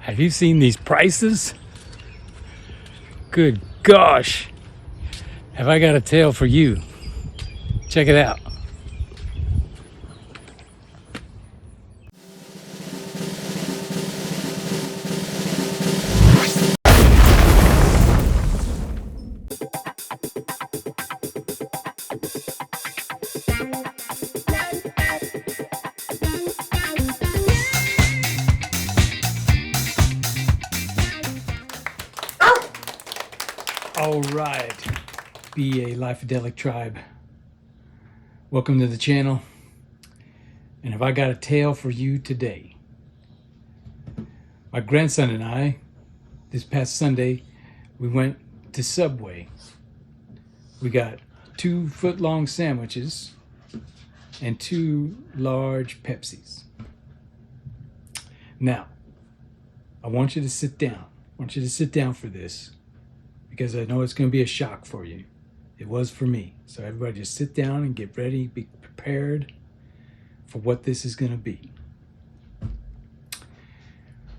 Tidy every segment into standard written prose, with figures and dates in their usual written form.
Have you seen these prices? Good gosh. Have I got a tale for you? Check it out. All right, be a Life-Adelic tribe. Welcome to the channel. And have I got a tale for you today? My grandson and I, this past Sunday, we went to Subway. We got 2 foot-long sandwiches and 2 large Pepsis. Now, I want you to sit down. I want you to sit down for this, because I know it's going to be a shock for you. It was for me. So everybody just sit down and get ready, be prepared for what this is going to be.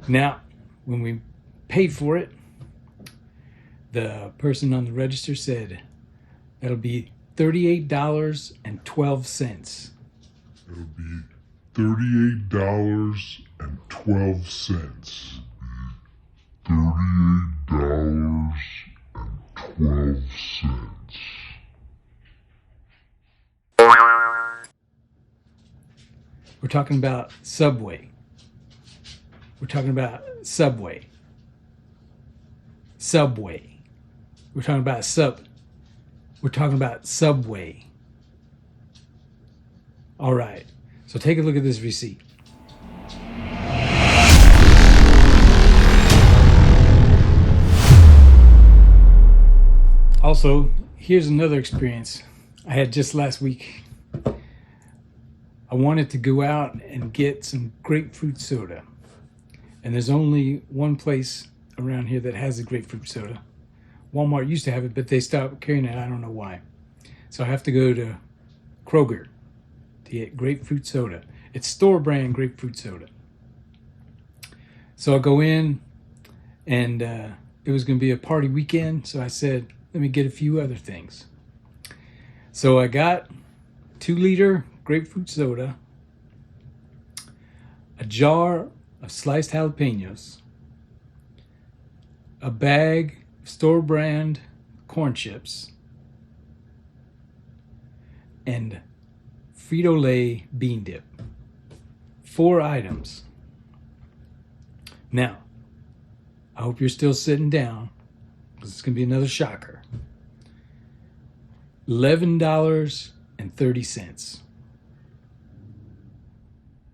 Now, when we paid for it, the person on the register said, that'll be $38.12. It'll be $38.12. $38.12. We're talking about Subway. We're talking about Subway. Subway. We're talking about Subway. All right. So take a look at this receipt. Also, here's another experience I had just last week. I wanted to go out and get some grapefruit soda. And there's only one place around here that has a grapefruit soda. Walmart used to have it, but they stopped carrying it. I don't know why. So I have to go to Kroger to get grapefruit soda. It's store brand grapefruit soda. So I go in, and it was going to be a party weekend. So I said, let me get a few other things. So I got 2-liter grapefruit soda, a jar of sliced jalapenos, a bag of store brand corn chips, and Frito-Lay bean dip. 4 items. Now, I hope you're still sitting down, because it's going to be another shocker. $11.30.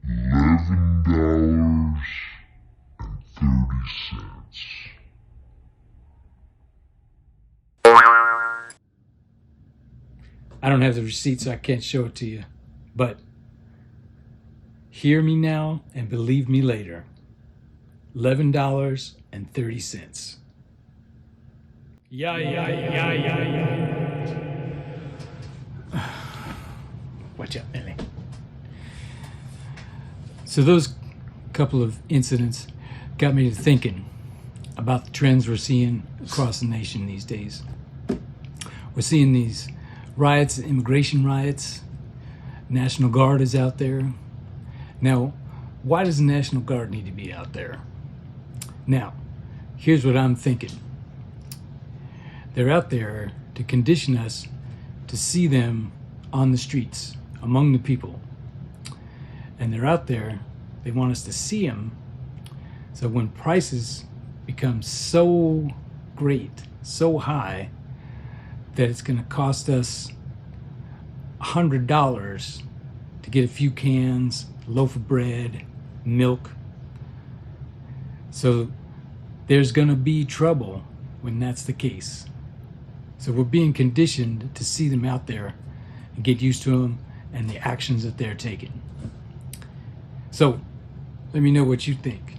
$11.30. I don't have the receipt, so I can't show it to you. But hear me now and believe me later. $11.30. Yeah. Watch out, Millie. So those couple of incidents got me to thinking about the trends we're seeing across the nation these days. We're seeing these riots, immigration riots. National Guard is out there. Now, why does the National Guard need to be out there? Now, here's what I'm thinking. They're out there to condition us to see them on the streets, among the people. And they're out there, they want us to see them, so when prices become so great, so high, that it's going to cost us $100 to get a few cans, a loaf of bread, milk. So there's going to be trouble when that's the case. So we're being conditioned to see them out there and get used to them and the actions that they're taking. So let me know what you think.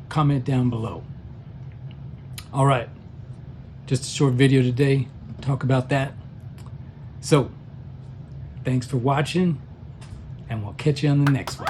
Comment down below. All right, just a short video today, talk about that. So thanks for watching, and we'll catch you on the next one.